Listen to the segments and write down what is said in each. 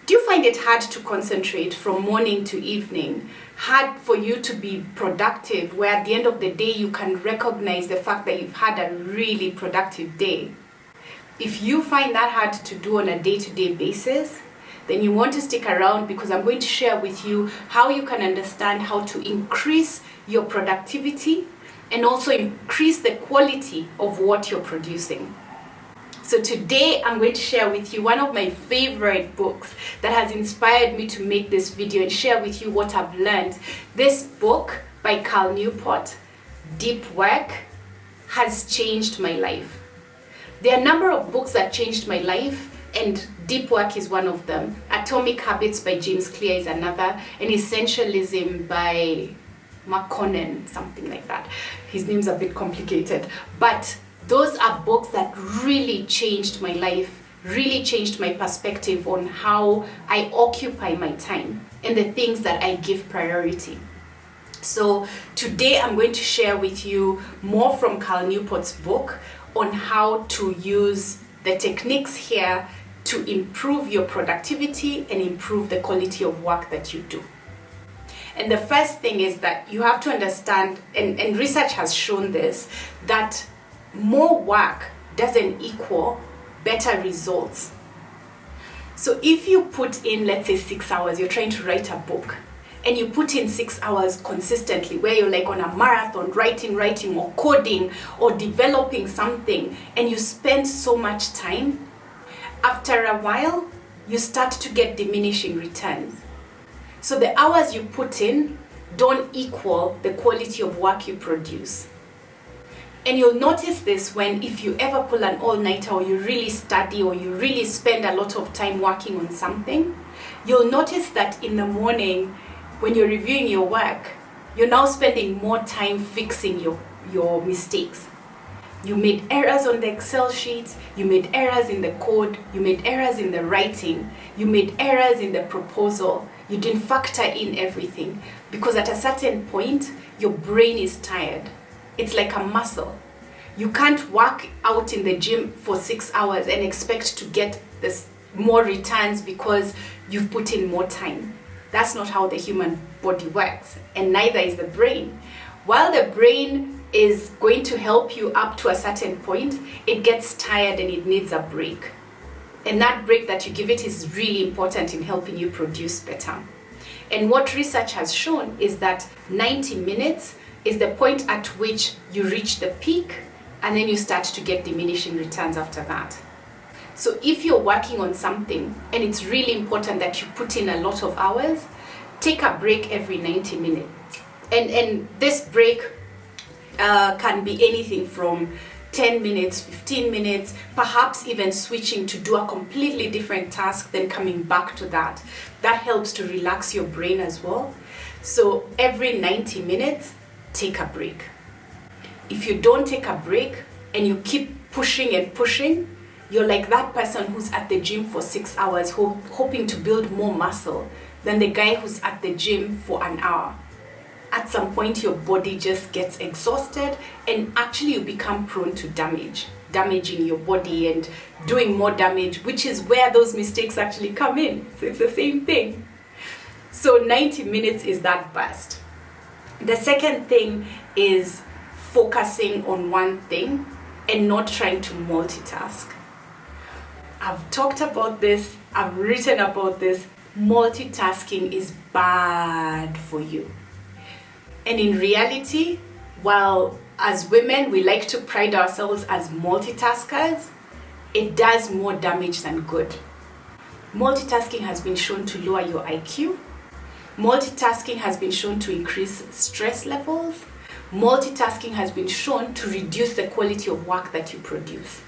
Do you find it hard to concentrate from morning to evening? Hard for you to be productive, where at the end of the day you can recognize the fact that you've had a really productive day? If you find that hard to do on a day-to-day basis, then you want to stick around, because I'm going to share with you how you can understand how to increase your productivity and also increase the quality of what you're producing. So today I'm going to share with you one of my favorite books that has inspired me to make this video and share with you what I've learned. This book by Cal Newport, Deep Work, has changed my life. There are a number of books that changed my life, and Deep Work is one of them. Atomic Habits by James Clear is another, and Essentialism by McConnell, something like that. His name's a bit complicated, but those are books that really changed my life, really changed my perspective on how I occupy my time and the things that I give priority. So today I'm going to share with you more from Cal Newport's book on how to use the techniques here to improve your productivity and improve the quality of work that you do. And the first thing is that you have to understand, and research has shown this, that more work doesn't equal better results. So if you put in, let's say 6 hours, you're trying to write a book, and you put in 6 hours consistently, where you're like on a marathon, writing or coding or developing something, and you spend so much time, after a while, you start to get diminishing returns. So the hours you put in don't equal the quality of work you produce. And you'll notice this if you ever pull an all-nighter, or you really study, or you really spend a lot of time working on something, you'll notice that in the morning, when you're reviewing your work, you're now spending more time fixing your mistakes. You made errors on the Excel sheet, you made errors in the code, you made errors in the writing, you made errors in the proposal. You didn't factor in everything, because at a certain point, your brain is tired. It's like a muscle. You can't work out in the gym for 6 hours and expect to get this more returns because you've put in more time. That's not how the human body works, and neither is the brain. While the brain is going to help you up to a certain point, it gets tired and it needs a break. And that break that you give it is really important in helping you produce better. And what research has shown is that 90 minutes is the point at which you reach the peak, and then you start to get diminishing returns after that. So if you're working on something and it's really important that you put in a lot of hours, take a break every 90 minutes. And this break can be anything from 10 minutes, 15 minutes, perhaps even switching to do a completely different task, then coming back to that. That helps to relax your brain as well. So every 90 minutes, take a break. If you don't take a break and you keep pushing and pushing, you're like that person who's at the gym for 6 hours hoping to build more muscle than the guy who's at the gym for an hour. At some point, your body just gets exhausted, and actually you become prone to damaging your body and doing more damage, which is where those mistakes actually come in. So it's the same thing. So 90 minutes is that burst. The second thing is focusing on one thing and not trying to multitask. I've talked about this, I've written about this. Multitasking is bad for you. And in reality, while as women we like to pride ourselves as multitaskers, it does more damage than good. Multitasking has been shown to lower your IQ. Multitasking has been shown to increase stress levels. Multitasking has been shown to reduce the quality of work that you produce.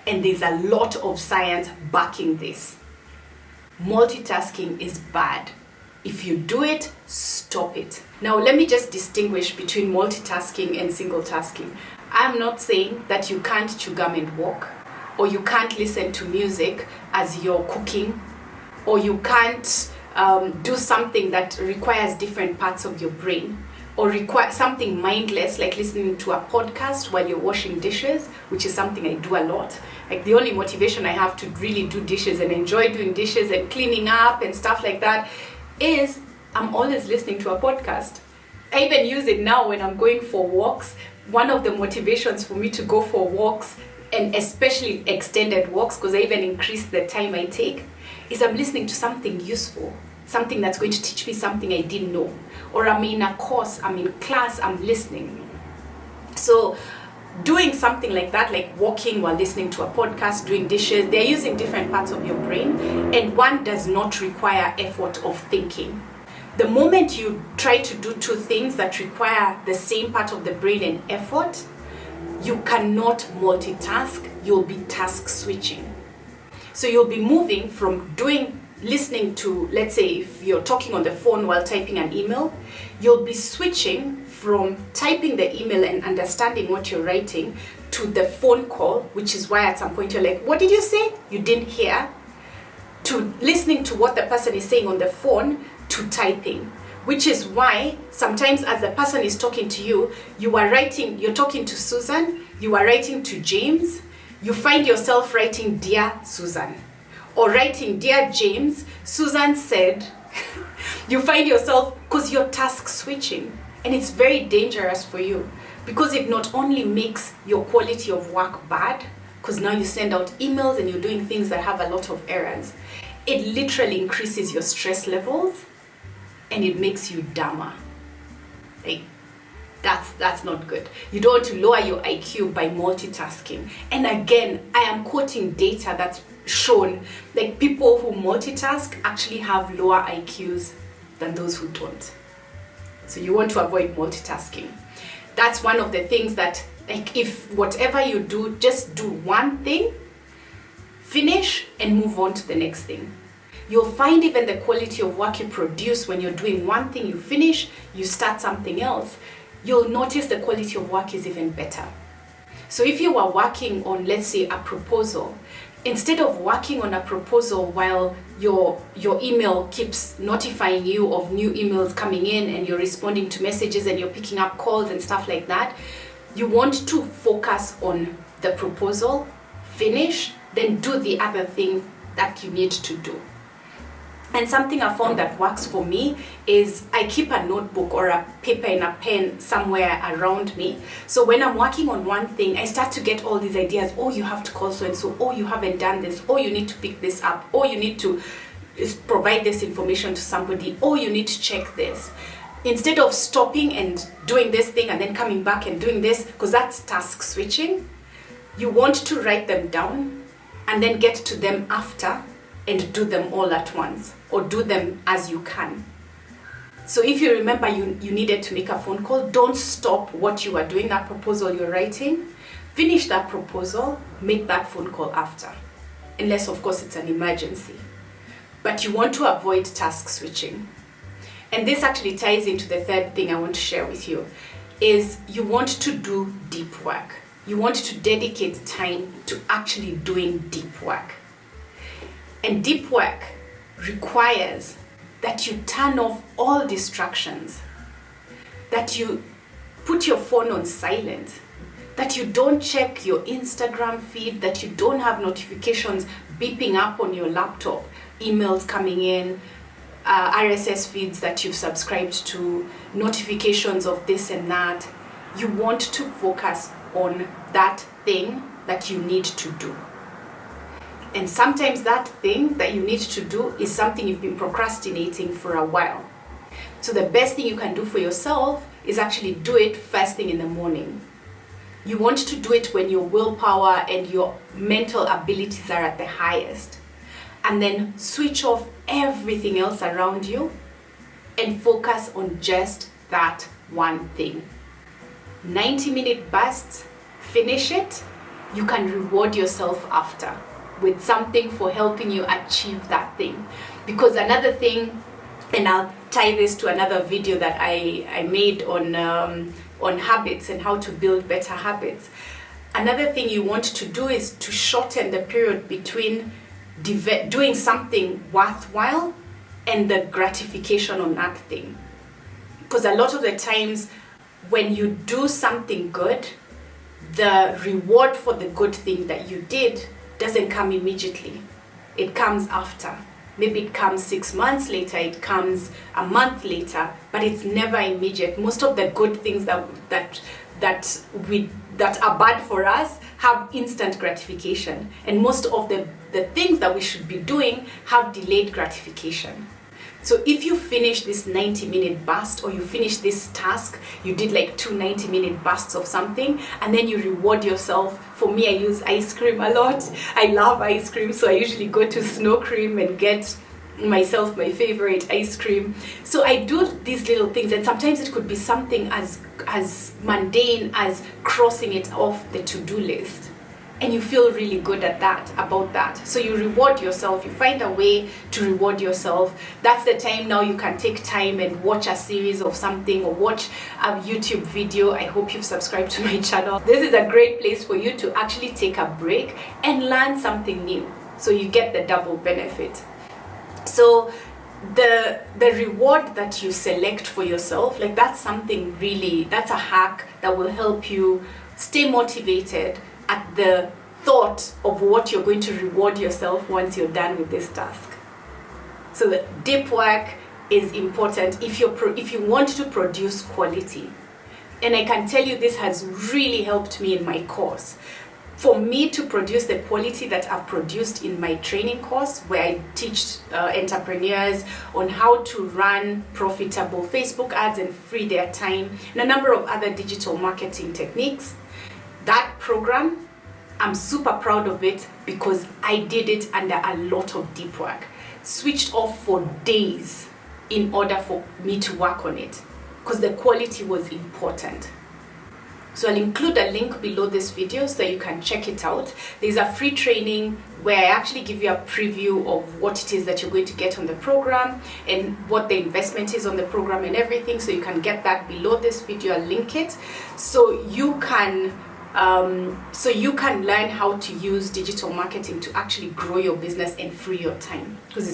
And there's a lot of science backing this. Multitasking is bad. If you do it, stop it. Now, let me just distinguish between multitasking and single tasking. I'm not saying that you can't chew gum and walk, or you can't listen to music as you're cooking, or you can't do something that requires different parts of your brain. or require something mindless like listening to a podcast while you're washing dishes, which is something I do a lot. Like the only motivation I have to really do dishes and enjoy doing dishes and cleaning up and stuff like that is I'm always listening to a podcast. I even use it now when I'm going for walks. One of the motivations for me to go for walks, and especially extended walks, because I even increase the time I take, is I'm listening to something useful, something that's going to teach me something I didn't know. Or I'm in a course, I'm in class, I'm listening. So doing something like that, like walking while listening to a podcast, doing dishes, they're using different parts of your brain, and one does not require effort of thinking. The moment you try to do two things that require the same part of the brain and effort, you cannot multitask, you'll be task switching. So you'll be moving from listening to, let's say if you're talking on the phone while typing an email, you'll be switching from typing the email and understanding what you're writing to the phone call, which is why at some point you're like, what did you say? You didn't hear. To listening to what the person is saying on the phone to typing, which is why sometimes as the person is talking to you, you're talking to Susan, you are writing to James, you find yourself writing Dear Susan, or writing Dear James, Susan said, you find yourself, because you're task switching, and it's very dangerous for you, because it not only makes your quality of work bad, because now you send out emails and you're doing things that have a lot of errors, it literally increases your stress levels, and it makes you dumber. Like, that's not good. You don't want to lower your IQ by multitasking. And again, I am quoting data that's shown, like people who multitask actually have lower IQs than those who don't. So you want to avoid multitasking. That's one of the things that, like, if whatever you do, just do one thing, finish and move on to the next thing. You'll find even the quality of work you produce when you're doing one thing, you finish, you start something else, you'll notice the quality of work is even better. So if you are working on, let's say, a proposal, instead of working on a proposal while your email keeps notifying you of new emails coming in and you're responding to messages and you're picking up calls and stuff like that, you want to focus on the proposal, finish, then do the other thing that you need to do. And something I found that works for me is I keep a notebook or a paper and a pen somewhere around me. So when I'm working on one thing, I start to get all these ideas. Oh, you have to call so and so. Oh, you haven't done this. Oh, you need to pick this up. Oh, you need to provide this information to somebody. Oh, you need to check this. Instead of stopping and doing this thing and then coming back and doing this, because that's task switching, you want to write them down and then get to them after and do them all at once, or do them as you can. So if you remember you needed to make a phone call, don't stop what you are doing, that proposal you're writing. Finish that proposal, make that phone call after. Unless, of course, it's an emergency. But you want to avoid task switching. And this actually ties into the third thing I want to share with you, is you want to do deep work. You want to dedicate time to actually doing deep work. And deep work requires that you turn off all distractions, that you put your phone on silent, that you don't check your Instagram feed, that you don't have notifications beeping up on your laptop, emails coming in, RSS feeds that you've subscribed to, notifications of this and that. You want to focus on that thing that you need to do. And sometimes that thing that you need to do is something you've been procrastinating for a while. So the best thing you can do for yourself is actually do it first thing in the morning. You want to do it when your willpower and your mental abilities are at the highest. And then switch off everything else around you and focus on just that one thing. 90-minute bursts, finish it. You can reward yourself after with something for helping you achieve that thing. Because another thing, and I'll tie this to another video that I made on habits and how to build better habits. Another thing you want to do is to shorten the period between doing something worthwhile and the gratification on that thing. Because a lot of the times when you do something good, the reward for the good thing that you did doesn't come immediately. It comes after. Maybe it comes 6 months later, it comes a month later, but it's never immediate. Most of the good things that are bad for us have instant gratification, and most of the things that we should be doing have delayed gratification. So if you finish this 90-minute burst, or you finish this task, you did like 2 90-minute bursts of something, and then you reward yourself. For me, I use ice cream a lot. I love ice cream, so I usually go to Snow Cream and get myself my favorite ice cream. So I do these little things, and sometimes it could be something as mundane as crossing it off the to-do list. And you feel really good about that. So you reward yourself, you find a way to reward yourself. That's the time now you can take time and watch a series of something, or watch a YouTube video. I hope you've subscribed to my channel. This is a great place for you to actually take a break and learn something new. So you get the double benefit. So the reward that you select for yourself, like that's something really, that's a hack that will help you stay motivated at the thought of what you're going to reward yourself once you're done with this task. So the deep work is important if you want to produce quality. And I can tell you this has really helped me in my course. For me to produce the quality that I've produced in my training course, where I teach entrepreneurs on how to run profitable Facebook ads and free their time, and a number of other digital marketing techniques, that program, I'm super proud of it because I did it under a lot of deep work. Switched off for days in order for me to work on it, because the quality was important. So I'll include a link below this video so you can check it out. There's a free training where I actually give you a preview of what it is that you're going to get on the program and what the investment is on the program and everything. So you can get that below this video. I'll link it so you can learn how to use digital marketing to actually grow your business and free your time, because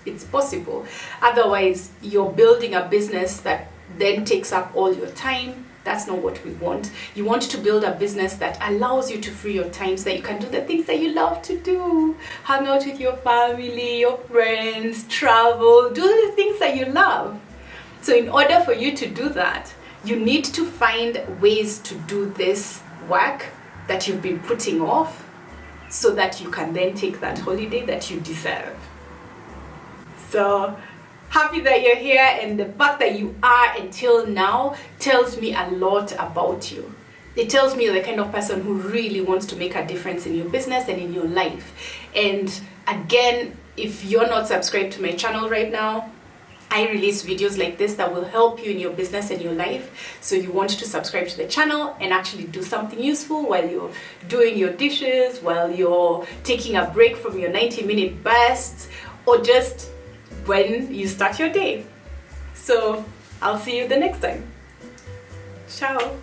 it's possible. Otherwise, you're building a business that then takes up all your time. That's not what we want. You want to build a business that allows you to free your time so that you can do the things that you love to do. Hang out with your family, your friends, travel, do the things that you love. So in order for you to do that, you need to find ways to do this work that you've been putting off, so that you can then take that holiday that you deserve. So happy that you're here, and the fact that you are until now tells me a lot about you. It tells me you're the kind of person who really wants to make a difference in your business and in your life. And again, if you're not subscribed to my channel right now, I release videos like this that will help you in your business and your life. So you want to subscribe to the channel and actually do something useful while you're doing your dishes, while you're taking a break from your 90-minute bursts, or just when you start your day. So I'll see you the next time. Ciao.